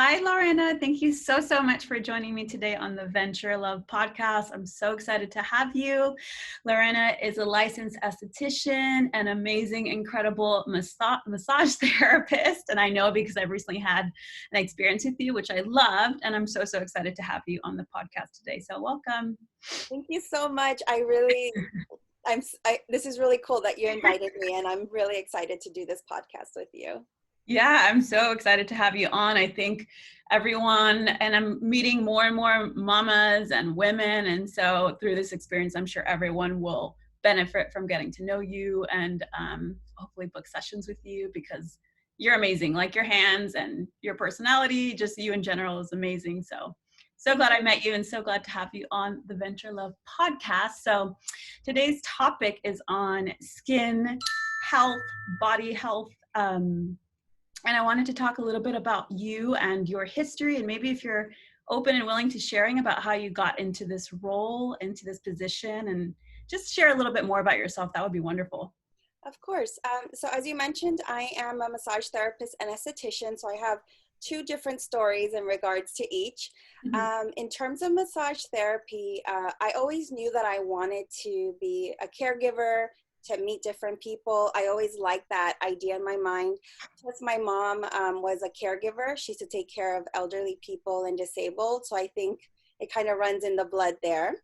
Hi, Lorena. Thank you so much for joining me today on the Venture Love podcast. I'm so excited to have you. Lorena is a licensed esthetician, an amazing, incredible massage therapist. And I know because I've recently had an experience with you, which I loved. And I'm so excited to have you on the podcast today. So welcome. Thank you so much. This is really cool that you invited me, and I'm really excited to do this podcast with you. Yeah, I'm so excited to have you on. I think everyone, and I'm meeting more and more mamas and women. And so through this experience, I'm sure everyone will benefit from getting to know you and hopefully book sessions with you because you're amazing. Like your hands and your personality, just you in general is amazing. So glad I met you and so glad to have you on the Venture Love podcast. So today's topic is on skin health, body health, and I wanted to talk a little bit about you and your history, and maybe if you're open and willing to sharing about how you got into this role, into this position, and just share a little bit more about yourself, that would be wonderful. Of course. So as you mentioned, I am a massage therapist and esthetician, so I have two different stories in regards to each. Mm-hmm. In terms of massage therapy, I always knew that I wanted to be a caregiver, to meet different people. I always liked that idea in my mind. Plus my mom was a caregiver. She used to take care of elderly people and disabled. So I think it kind of runs in the blood there.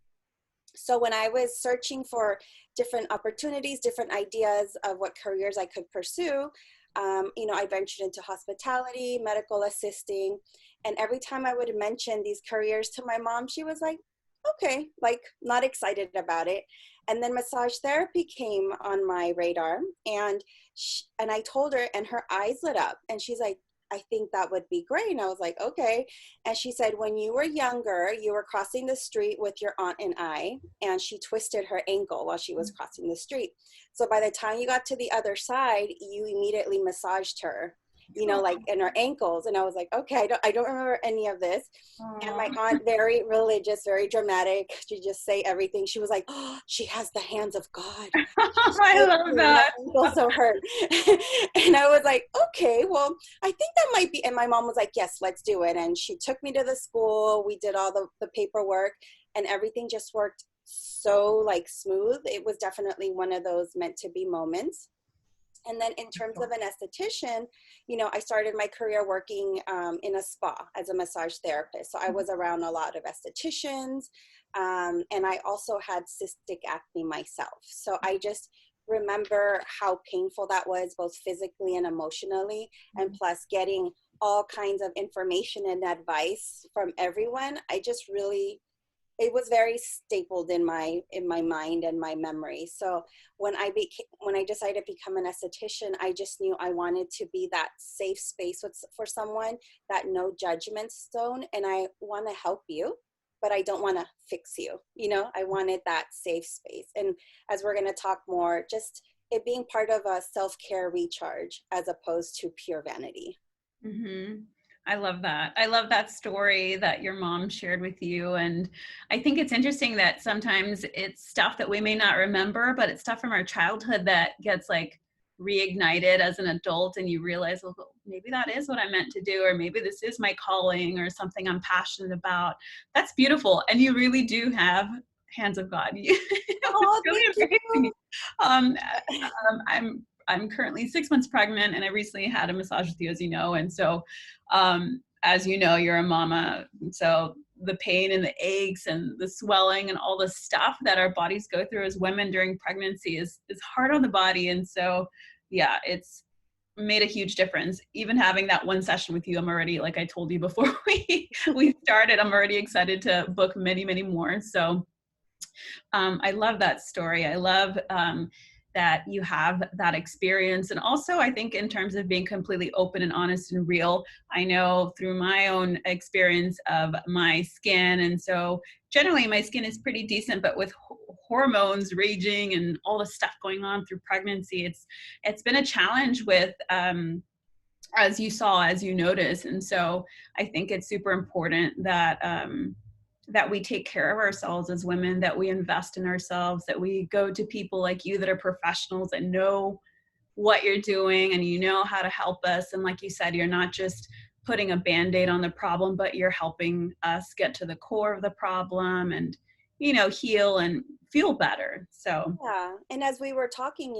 So when I was searching for different opportunities, different ideas of what careers I could pursue, I ventured into hospitality, medical assisting. And every time I would mention these careers to my mom, she was like, okay, like not excited about it. And then massage therapy came on my radar, and I told her, and her eyes lit up, and she's like, I think that would be great. And I was like, okay. And she said, when you were younger, you were crossing the street with your aunt and I, and she twisted her ankle while she was crossing the street. So by the time you got to the other side, you immediately massaged her, like in her ankles. And I was like, okay, I don't remember any of this. Aww. And my aunt, very religious, very dramatic, she just say everything. She was like, oh, she has the hands of God. I love that. My ankle so hurt. And I was like, okay, well, I think that might be. And my mom was like, yes, let's do it. And she took me to the school. We did all the paperwork, and everything just worked so like smooth. It was definitely one of those meant to be moments. And then in terms of an esthetician, I started my career working in a spa as a massage therapist. So I was around a lot of estheticians, and I also had cystic acne myself. So I just remember how painful that was, both physically and emotionally, and plus getting all kinds of information and advice from everyone. It was very stapled in my mind and my memory. So when I decided to become an esthetician, I just knew I wanted to be that safe space for someone, that no judgment zone. And I want to help you, but I don't want to fix you. I wanted that safe space. And as we're going to talk more, just it being part of a self-care recharge as opposed to pure vanity. Mm-hmm. I love that. I love that story that your mom shared with you. And I think it's interesting that sometimes it's stuff that we may not remember, but it's stuff from our childhood that gets like reignited as an adult, and you realize, well, maybe that is what I meant to do, or maybe this is my calling or something I'm passionate about. That's beautiful. And you really do have hands of God. Oh, really amazing. I'm currently 6 months pregnant, and I recently had a massage with you, as you know. And so, as you know, you're a mama. So the pain and the aches and the swelling and all the stuff that our bodies go through as women during pregnancy is hard on the body. And so, yeah, it's made a huge difference. Even having that one session with you, I'm already, like I told you before we started, I'm already excited to book many, many more. So I love that story. I love that you have that experience. And also, I think in terms of being completely open and honest and real, I know through my own experience of my skin. And so generally my skin is pretty decent, but with hormones raging and all the stuff going on through pregnancy, it's been a challenge with, as you notice. And so I think it's super important that, that we take care of ourselves as women, that we invest in ourselves, that we go to people like you that are professionals that know what you're doing and you know how to help us. And like you said, you're not just putting a Band-Aid on the problem, but you're helping us get to the core of the problem and, heal and feel better. So Yeah, and as we were talking,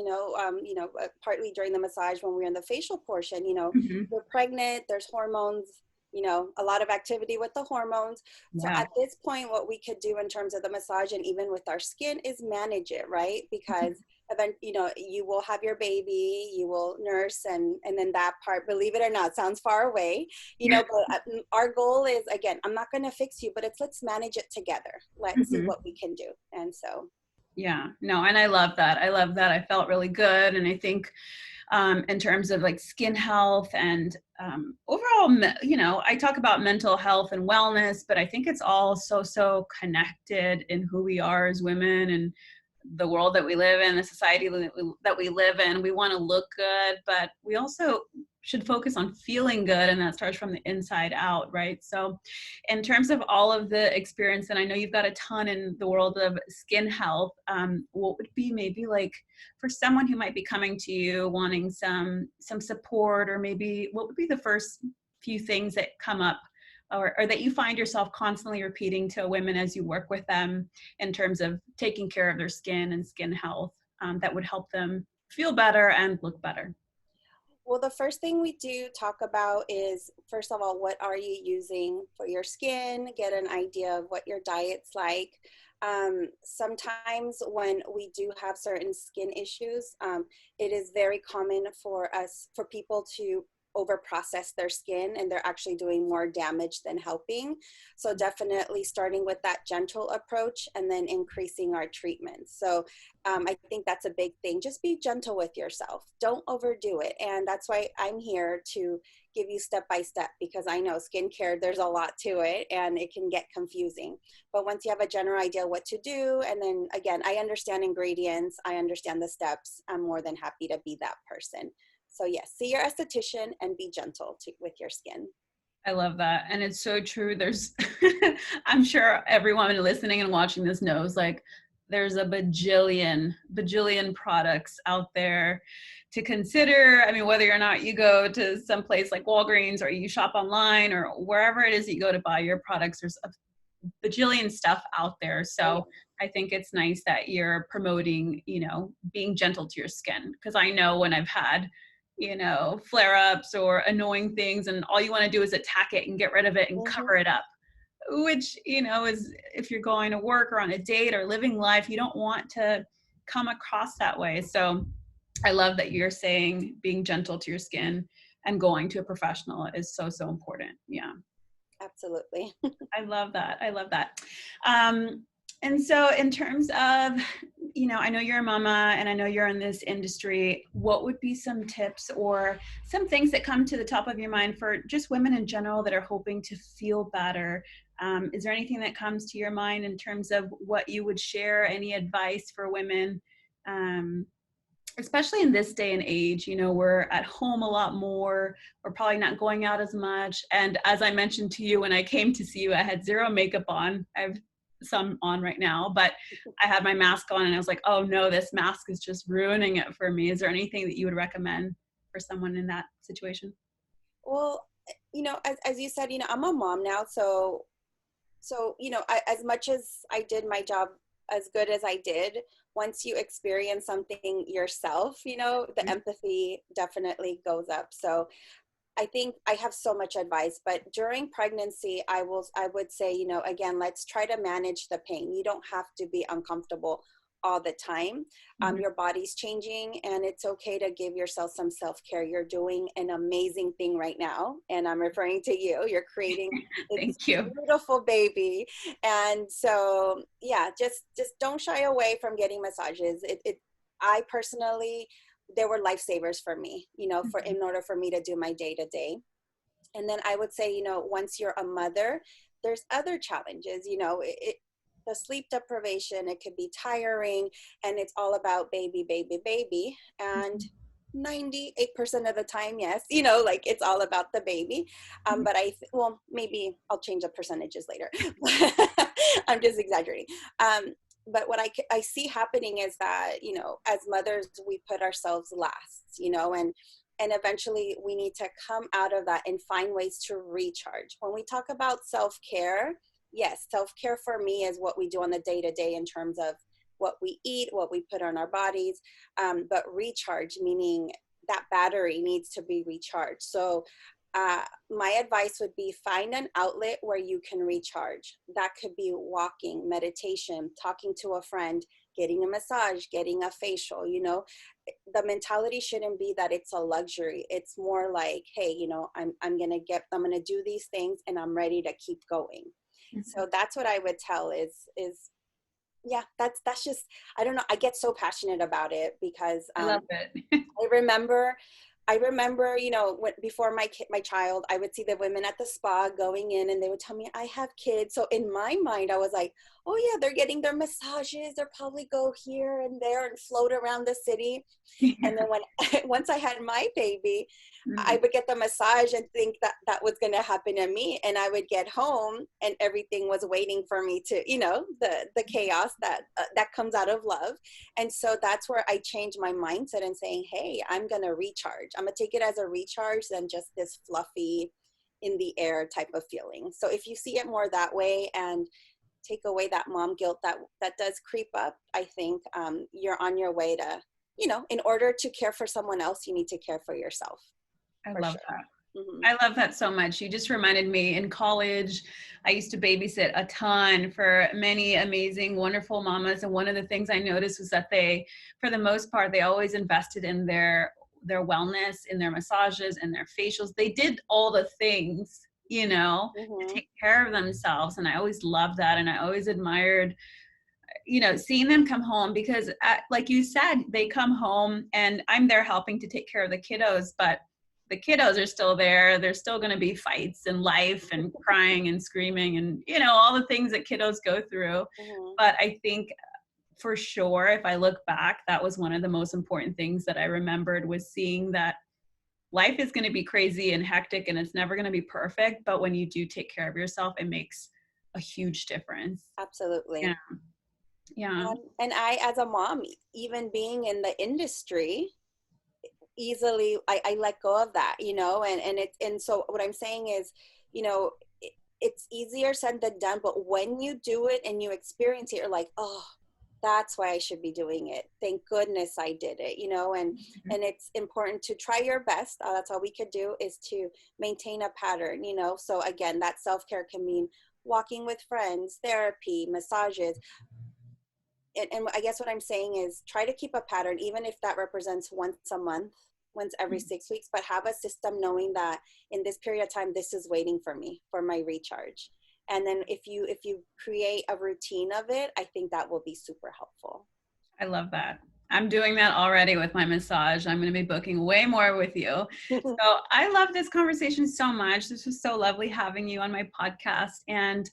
partly during the massage when we were in the facial portion, mhm, we're pregnant, there's hormones, a lot of activity with the hormones. So yeah. at this point, what we could do in terms of the massage and even with our skin is manage it, right? Because then, you will have your baby, you will nurse, and then that part, believe it or not, sounds far away, but our goal is, again, I'm not going to fix you, but let's manage it together. Let's see Mhm. what we can do. And so. Yeah, no, and I love that. I love that. I felt really good. And I think in terms of like skin health and overall, I talk about mental health and wellness, but I think it's all so connected in who we are as women and the world that we live in, the society that we live in. We want to look good, but we also should focus on feeling good, and that starts from the inside out, right? So in terms of all of the experience, and I know you've got a ton in the world of skin health, what would be maybe like for someone who might be coming to you wanting some support, or maybe what would be the first few things that come up, or that you find yourself constantly repeating to women as you work with them in terms of taking care of their skin and skin health, that would help them feel better and look better? Well, the first thing we do talk about is, first of all, what are you using for your skin? Get an idea of what your diet's like. Sometimes when we do have certain skin issues, it is very common for people to over process their skin, and they're actually doing more damage than helping. So definitely starting with that gentle approach and then increasing our treatments. So I think that's a big thing. Just be gentle with yourself. Don't overdo it. And that's why I'm here to give you step by step, because I know skincare, there's a lot to it and it can get confusing. But once you have a general idea what to do, and then again, I understand ingredients, I understand the steps, I'm more than happy to be that person. So yes, see your esthetician and be gentle with your skin. I love that. And it's so true. There's, I'm sure everyone listening and watching this knows, like, there's a bajillion products out there to consider. I mean, whether or not you go to some place like Walgreens or you shop online or wherever it is that you go to buy your products, there's a bajillion stuff out there. Oh, yeah. So I think it's nice that you're promoting, being gentle to your skin. Because I know when I've had, flare-ups or annoying things, and all you want to do is attack it and get rid of it and Mm-hmm. cover it up, which, is, if you're going to work or on a date or living life, you don't want to come across that way. So I love that you're saying being gentle to your skin and going to a professional is so important. Yeah. Absolutely. I love that. I love that. And so in terms of, I know you're a mama and I know you're in this industry. What would be some tips or some things that come to the top of your mind for just women in general that are hoping to feel better? Is there anything that comes to your mind in terms of what you would share, any advice for women? Especially in this day and age, we're at home a lot more. We're probably not going out as much. And as I mentioned to you, when I came to see you, I had zero makeup on. I have some on right now, but I had my mask on and I was like, oh no, this mask is just ruining it for me. Is there anything that you would recommend for someone in that situation? Well, as you said, I'm a mom now. As much as I did my job as good as I did, once you experience something yourself, the empathy definitely goes up. So I think I have so much advice, but during pregnancy, I would say, again, let's try to manage the pain. You don't have to be uncomfortable all the time. Mhm. Your body's changing, and it's okay to give yourself some self-care. You're doing an amazing thing right now, and I'm referring to you. You're creating this Thank you. beautiful baby. And so, yeah, just don't shy away from getting massages. I personally, they were lifesavers for me, Mhm. in order for me to do my day to day. And then I would say, once you're a mother, there's other challenges, the sleep deprivation, it could be tiring, and it's all about baby, baby, baby. And 98% of the time, yes, like it's all about the baby. Mhm. But well, maybe I'll change the percentages later. I'm just exaggerating. But what I see happening is that, as mothers, we put ourselves last, and And eventually we need to come out of that and find ways to recharge. When we talk about self-care, yes, self-care for me is what we do on the day-to-day in terms of what we eat, what we put on our bodies, but recharge, meaning that battery needs to be recharged. So my advice would be find an outlet where you can recharge. That could be walking, meditation, talking to a friend, getting a massage, getting a facial. You know, the mentality shouldn't be that it's a luxury. It's more like, hey, you know, I'm gonna do these things and I'm ready to keep going. Mhm. So that's what I would tell is yeah, that's just, I don't know, I get so passionate about it because I love it. I remember, you know, before my child, I would see the women at the spa going in and they would tell me I have kids. So in my mind, I was like, oh yeah, they're getting their massages. They'll probably go here and there and float around the city. And then once I had my baby, I would get the massage and think that that was going to happen to me. And I would get home and everything was waiting for me to, you know, the chaos that comes out of love. And so that's where I changed my mindset and saying, hey, I'm going to recharge. I'm going to take it as a recharge than just this fluffy in the air type of feeling. So if you see it more that way and take away that mom guilt that does creep up, I think you're on your way to, you know, in order to care for someone else, you need to care for yourself. I For love sure. that. Mm-hmm. I love that so much. You just reminded me, in college, I used to babysit a ton for many amazing, wonderful mamas. And one of the things I noticed was that they, for the most part, they always invested in their wellness, in their massages and their facials. They did all the things, you know, to Mm-hmm. take care of themselves. And I always loved that. And I always admired, you know, seeing them come home because like you said, they come home and I'm there helping to take care of the kiddos, but the kiddos are still there. There's still going to be fights in life and crying and screaming and, you know, all the things that kiddos go through. Mm-hmm. But I think for sure, if I look back, that was one of the most important things that I remembered, was seeing that life is going to be crazy and hectic and it's never going to be perfect. But when you do take care of yourself, it makes a huge difference. Absolutely. Yeah. Yeah. And I, as a mom, even being in the industry, easily I let go of that, you know, and so what I'm saying is, you know, it's easier said than done, but when you do it and you experience it, you're like, oh, that's why I should be doing it. Thank goodness I did it, you know, and it's important to try your best. That's all we could do, is to maintain a pattern, you know. So again, that self-care can mean walking with friends, therapy, massages. And I guess what I'm saying is try to keep a pattern, even if that represents once a month, once every 6 weeks, but have a system knowing that in this period of time, this is waiting for me for my recharge. And then if you create a routine of it, I think that will be super helpful. I love that. I'm doing that already with my massage. I'm going to be booking way more with you. So I love this conversation so much. This was so lovely having you on my podcast. And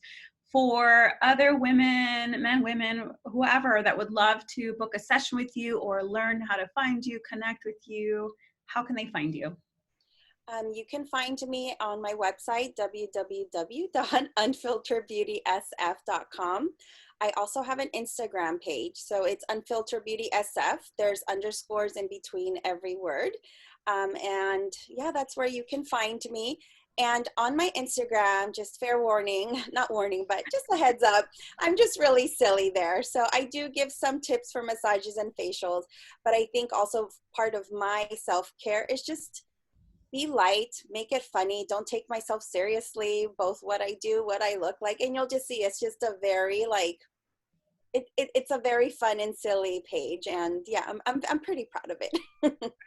for other women, men, women, whoever that would love to book a session with you or learn how to find you, connect with you, how can they find you? You can find me on my website, www.unfilteredbeautysf.com. I also have an Instagram page, so it's Unfiltered Beauty SF. There's underscores in between every word. And yeah, that's where you can find me. And on my Instagram, just fair warning, not warning, but just a heads up, I'm just really silly there. So I do give some tips for massages and facials, but I think also part of my self-care is just be light, make it funny. Don't take myself seriously, both what I do, what I look like. And you'll just see it's just a very like, it's a very fun and silly page. And yeah, I'm pretty proud of it.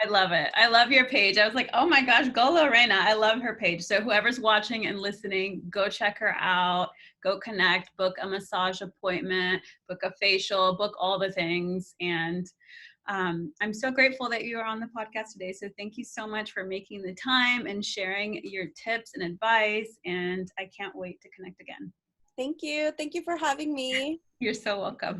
I love it. I love your page. I was like, oh my gosh, go Lorena. I love her page. So whoever's watching and listening, go check her out, go connect, book a massage appointment, book a facial, book all the things. And I'm so grateful that you are on the podcast today. So thank you so much for making the time and sharing your tips and advice. And I can't wait to connect again. Thank you. Thank you for having me. You're so welcome.